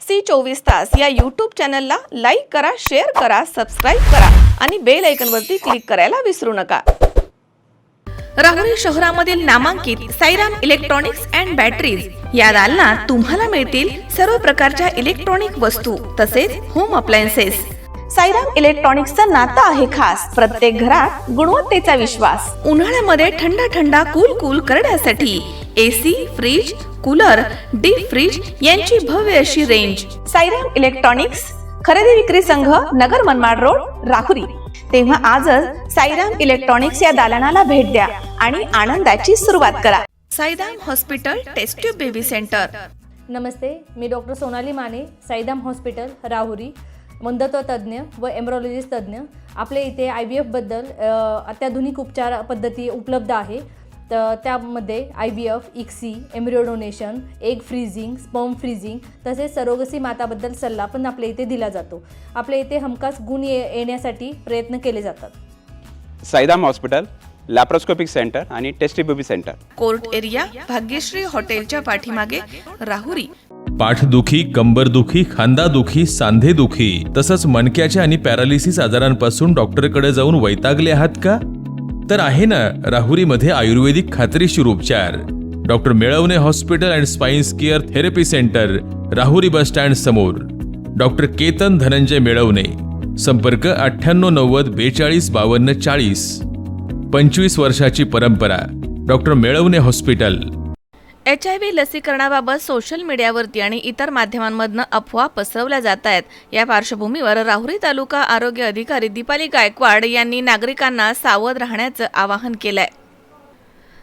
C24 तास या YouTube चॅनलला लाईक करा, शेअर करा, सबस्क्राईब करा आणि बेल आयकॉनवरती क्लिक करायला विसरू नका। राहुरी शहरामधील नामांकित साईराम इलेक्ट्रॉनिक्स अँड बॅटरीज या दालनात तुम्हाला मिळतील सर्व प्रकारच्या इलेक्ट्रॉनिक वस्तू तसेच होम अप्लायन्सेस। साईराम इलेक्ट्रॉनिक्सचं नातं आहे खास, प्रत्येक घरात गुणवत्तेचा विश्वास। उन्हाळ्यामध्ये थंड कूल करण्यासाठी AC, fridge, cooler, deep freeze यांची भव्य अशी रेंज। साईराम इलेक्ट्रॉनिक्स खरेदी विक्री संघ, नगर मनमाड रोड, राहुरी। तेव्हा आजच साईराम इलेक्ट्रॉनिक्स या दालनाला भेट द्या आणि आनंदाची सुरुवात करा। Sairam hospital test tube baby centre. नमस्ते, मी डॉक्टर सोनाली माने, साईराम हॉस्पिटल राहुरी, मंदत्व तज्ज्ञ व एम्ब्रॉलॉजिस्ट तज्ज्ञ। आपल्या इथे IVF बद्दल अत्याधुनिक उपचार पद्धती उपलब्ध आहे। तर त्यामध्ये IVF, ICSI, embryo donation, egg freezing, sperm freezing तसेच सरोगसी माताबद्दल सल्ला पण आपल्या इथे दिला जातो। आपल्या इथे हमखास गुण येण्यासाठी प्रयत्न केले जातात। साईराम हॉस्पिटल, लॅप्रोस्कोपिक सेंटर आणि test baby centre, court area, Bhagyashree हॉटेलच्या पाठीमागे, राहुरी। पाठदुखी, कंबरदुखी, खांदादुखी, सांधेदुखी तसंच मणक्याच्या आणि पॅरालिसिस आजारांपासून डॉक्टरकडे जाऊन वैतागले आहात का? तर आहे ना राहुरीमध्ये आयुर्वेदिक खात्रीशीर उपचार। Doctor Melavane hospital and spines care therapy centre, Rahuri bus stand समोर। डॉक्टर केतन धनंजय मेळवणे, संपर्क 9890 42 52 40। 25 वर्षाची परंपरा, डॉक्टर मेळवणे हॉस्पिटल। HIV लसीकरणाबाबत सोशल मीडियावरती आणि इतर माध्यमांमधून अफवा पसरवल्या जात आहेत। या पार्श्वभूमीवर राहुरी तालुका आरोग्य अधिकारी दीपाली गायकवाड यांनी नागरिकांना सावध राहण्याचं आवाहन केलंय।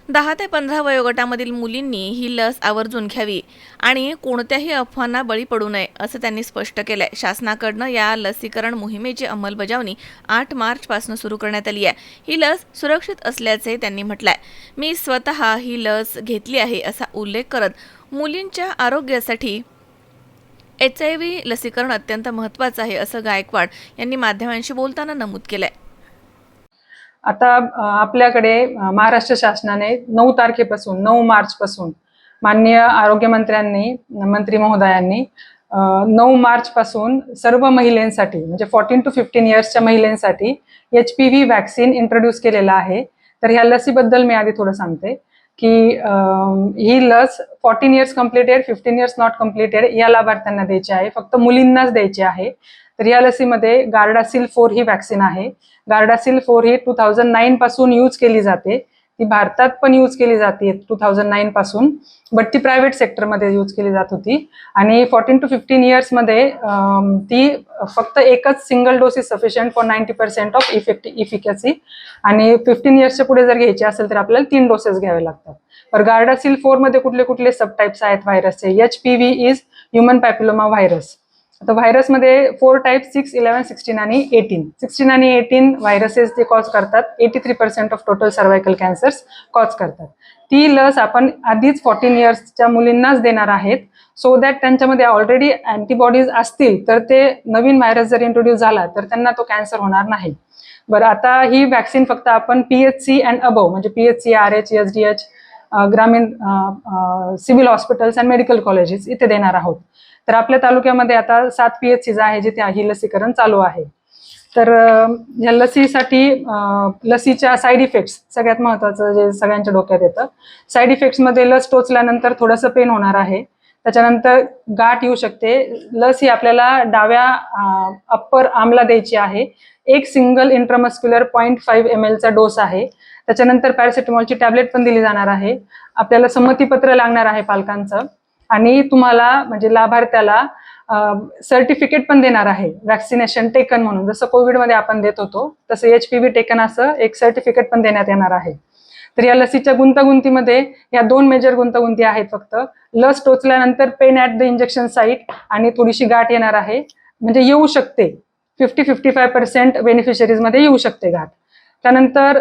10 ते 15 वयोगटामधील मुलींनी ही लस आवर्जून घ्यावी आणि कोणत्याही अफवांना बळी पडू नये असं त्यांनी स्पष्ट केलंय। शासनाकडनं या लसीकरण मोहिमेची अंमलबजावणी 8 मार्च पासून सुरू करण्यात आली आहे। ही लस सुरक्षित असल्याचे त्यांनी म्हटलंय। मी स्वतः ही लस घेतली आहे असा उल्लेख करत मुलींच्या आरोग्यासाठी HIV लसीकरण अत्यंत महत्त्वाचं आहे असं गायकवाड यांनी माध्यमांशी बोलताना नमूद केलंय। आता आपल्याकडे महाराष्ट्र शासनाने 9 तारखेपासून 9 मार्च पासून माननीय आरोग्य मंत्री महोदयांनी 9 मार्च पासून सर्व महिलांसाठी म्हणजे 14 to 15 इयर्सच्या महिलांसाठी HPV वॅक्सिन इंट्रोड्यूस केलेला आहे। तर ह्या लसीबद्दल मी आधी थोडं सांगते की ही लस 14 years completed, 15 years not completed या लाभार्थ्यांना द्यायची आहे, फक्त मुलींनाच द्यायची आहे। तर या लसीमध्ये गार्डासिल 4 ही वॅक्सिन आहे। गार्डासिल 4 ही 2009 पासून यूज केली जाते, ती भारतात पण यूज केली जाते 2009 पासून, बट ती प्रायव्हेट सेक्टरमध्ये यूज केली जात होती। आणि 14 to 15 इयर्समध्ये ती फक्त एकच single dose is sufficient for 90% of efficacy. आणि 15 इयर्सच्या पुढे जर घ्यायची असेल तर आपल्याला 3 डोसेस घ्यावे लागतात। तर गार्डासिल 4 मध्ये कुठले कुठले सबटाइप्स आहेत व्हायरसचे? HPV is human papilloma virus. आता व्हायरसमध्ये 4 टाइप्स 6, 11, 16 आणि 18। 16 आणि 18 व्हायरसेस जे कॉज करतात 83% of total cervical cancers cause करतात। ती लस आपण आधीच 14 इयर्सच्या मुलींनाच देणार आहेत, सो दॅट त्यांच्यामध्ये ऑलरेडी अँटीबॉडीज असतील तर ते नवीन व्हायरस जर इंट्रोड्यूस झाला तर त्यांना तो कॅन्सर होणार नाही। बरं, आता ही वॅक्सिन फक्त आपण PHC अँड अबव म्हणजे PHC, RH, SDH, ग्रामीण civil hospitals and medical colleges इथे देणार आहोत। तर आपल्या तालुक्यामध्ये आता 7 PHCs आहे जिथे ही लसीकरण चालू आहे। तर या लसीसाठी लसीच्या साईड इफेक्ट्स सगळ्यात महत्त्वाचं जे सगळ्यांच्या डोक्यात येतं, साईड इफेक्ट्समध्ये लस टोचल्यानंतर थोडंसं पेन होणार आहे, त्याच्यानंतर गाठ येऊ शकते। लस ही आपल्याला डाव्या अप्पर आर्मला द्यायची आहे। एक सिंगल इंट्रामस्क्युलर 0.5 ml चा डोस आहे। त्याच्यानंतर पॅरासिटामॉलची टॅबलेट पण दिली जाणार आहे। आपल्याला संमतीपत्र लागणार आहे पालकांचं, आणि तुम्हाला म्हणजे लाभार्थ्याला सर्टिफिकेट पण देणार आहे वॅक्सिनेशन टेकन म्हणून। जसं कोविडमध्ये आपण देत होतो तसं HPV टेकन असं एक सर्टिफिकेट पण देण्यात येणार आहे। तर या लसीच्या गुंतागुंतीमध्ये या 2 मेजर गुंतागुंती आहेत फक्त। लस टोचल्यानंतर pain at the injection site आणि थोडीशी गाठ येणार आहे, म्हणजे येऊ शकते 50-55% बेनिफिशरीजमध्ये येऊ शकते गाठ। त्यानंतर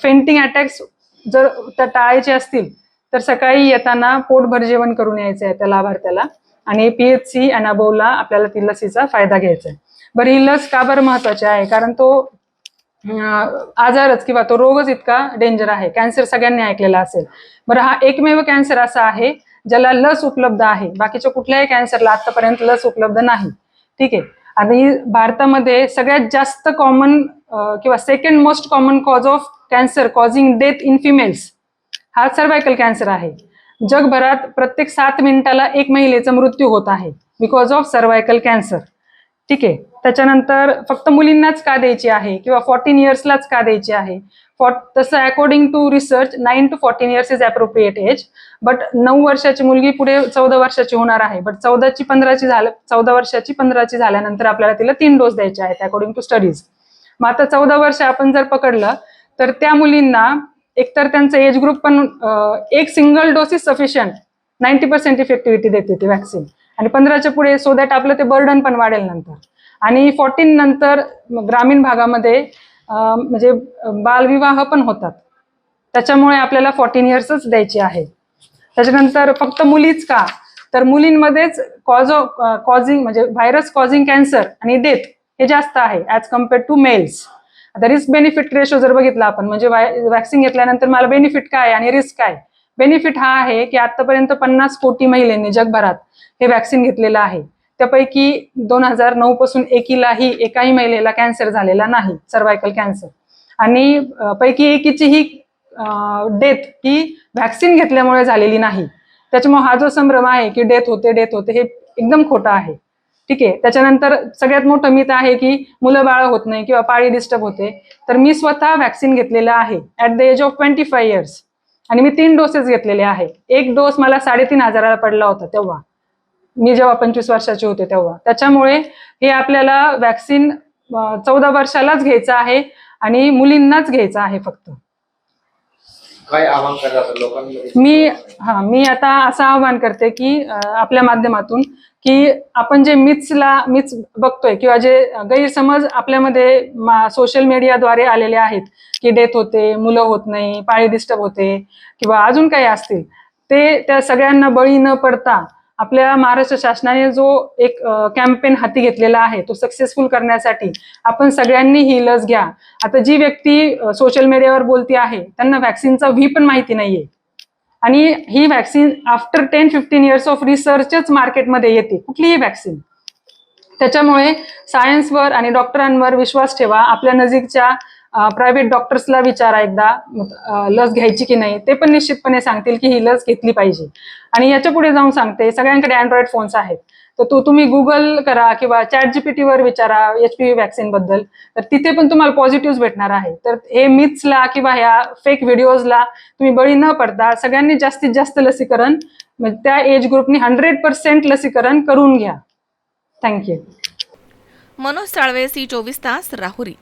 फेंटिंग अटॅक्स जर त्या टाळायचे असतील तर सकाळी येताना पोटभर जेवण करून यायचं आहे त्या लाभार्थ्याला, आणि PHC अँड अबोवला आपल्याला ती लसीचा फायदा घ्यायचा आहे। बरं, ही लस का बरं महत्वाची आहे? कारण तो आजारच किंवा तो रोगच इतका डेंजर आहे। कॅन्सर सगळ्यांनी ऐकलेला असेल। बरं, हा एकमेव कॅन्सर असा आहे ज्याला लस उपलब्ध आहे. बाकीच्या कुठल्याही कॅन्सरला आतापर्यंत लस उपलब्ध नाही. ठीक आहे. आणि भारतामध्ये सगळ्यात जास्त कॉमन किंवा second most common cause of cancer causing death in females हा सर्वायकल कॅन्सर आहे. जगभरात प्रत्येक 7 मिनिटाला एक महिलेचा मृत्यू होत आहे बिकॉज ऑफ सर्वायकल कॅन्सर. ठीक आहे. त्याच्यानंतर फक्त मुलींनाच का द्यायची आहे किंवा 14 इयर्सलाच का द्यायची आहे? तसं according to research 9 to 14 years is appropriate age. But 9 वर्षाची मुलगी पुढे 14 वर्षाची होणार आहे. बट 14 वर्षाची 15ची झाल्यानंतर आपल्याला तिला 3 डोस द्यायचे आहेत अकॉर्डिंग टू स्टडीज. मग आता 14 वर्ष आपण जर पकडलं तर त्या मुलींना एकतर त्यांचं एज ग्रुप पण एक सिंगल डोस इज सफिशियंट 90% इफेक्टिव्हिटी देते ती वॅक्सिन. आणि 15च्या पुढे सो दॅट आपलं ते बर्डन पण वाढेल नंतर. आणि 14 नंतर ग्रामीण भागामध्ये म्हणजे बालविवाह पण होतात. त्याच्यामुळे आपल्याला 14 इयर्सच द्यायची आहे. त्याच्यानंतर फक्त मुलीच का? तर मुलींमध्येच कॉझिंग म्हणजे व्हायरस कॉझिंग कॅन्सर आणि डेथ हे जास्त आहे ॲज कम्पेअर्ड टू मेल्स. आता रिस्क बेनिफिट रेशो जर बघितला आपण म्हणजे वॅक्सिन घेतल्यानंतर मला बेनिफिट काय आणि रिस्क काय? बेनिफिट हा आहे की आतापर्यंत 50 कोटी महिलांनी जगभरात हे वॅक्सिन घेतलेलं आहे. त्यापैकी 2009 पासून एकाही महिलेला कॅन्सर झालेला नाही, सर्वायकल कॅन्सर. आणि पैकी एकीची ही डेथ ही वॅक्सिन घेतल्यामुळे झालेली नाही. त्याच्यामुळे हा जो संभ्रम आहे की डेथ होते हे एकदम खोटं आहे. ठीक आहे. त्याच्यानंतर सगळ्यात मोठं मिथ आहे की मुलं बाळ होत नाही किंवा पाळी डिस्टर्ब होते. तर मी स्वतः वॅक्सिन घेतलेलं आहे at the age of 25 years आणि मी 3 डोसेस घेतलेले आहे. एक डोस मला 3,500 पडला होता तेव्हा, मी जेव्हा 25 वर्षाचे होते तेव्हा. त्याच्यामुळे हे आपल्याला वॅक्सिन 14 वर्षालाच घ्यायचं आहे आणि मुलींनाच घ्यायचं आहे फक्त. काय आवाहन करतात लोकांमध्ये? मी आता असं आवाहन करते की आपल्या माध्यमातून की आपण जे मिथ्स बघतोय किंवा जे गैरसमज आपल्यामध्ये सोशल मीडियाद्वारे आलेले आहेत की डेथ होते, मुलं होत नाही, पाळी डिस्टर्ब होते किंवा अजून काही असतील, ते त्या सगळ्यांना बळी न पडता आपल्या महाराष्ट्र शासनाने जो एक कॅम्पेन हाती घेतलेला आहे तो सक्सेसफुल करण्यासाठी आपण सगळ्यांनी ही लस घ्या. आता जी व्यक्ती सोशल मीडियावर बोलती आहे त्यांना वॅक्सिनचा व्ही पण माहिती नाहीये आणि ही वॅक्सिन आफ्टर 10-15 इयर्स ऑफ रिसर्चच मार्केटमध्ये येते कुठलीही वॅक्सिन. त्याच्यामुळे सायन्सवर आणि डॉक्टरांवर विश्वास ठेवा. आपल्या नजीकच्या प्रायव्हेट डॉक्टर्सला विचारा एकदा लस घ्यायची की नाही, ते पण निश्चितपणे सांगतील की ही लस घेतली पाहिजे. आणि याच्या पुढे जाऊन सांगते, सगळ्यांकडे अँड्रॉइड फोन्स आहेत तर तुम्ही गुगल करा किंवा ChatGPT वर विचारा HPV वॅक्सिन बद्दल, तर तिथे पण तुम्हाला पॉझिटिव्ह भेटणार आहे. तर हे मिथ्सला किंवा ह्या फेक व्हिडिओजला तुम्ही बळी न पडता सगळ्यांनी जास्तीत जास्त लसीकरण म्हणजे त्या एज ग्रुपनी 100% लसीकरण करून घ्या. थँक्यू. मनोज साळवे, C24 तास, राहुरी.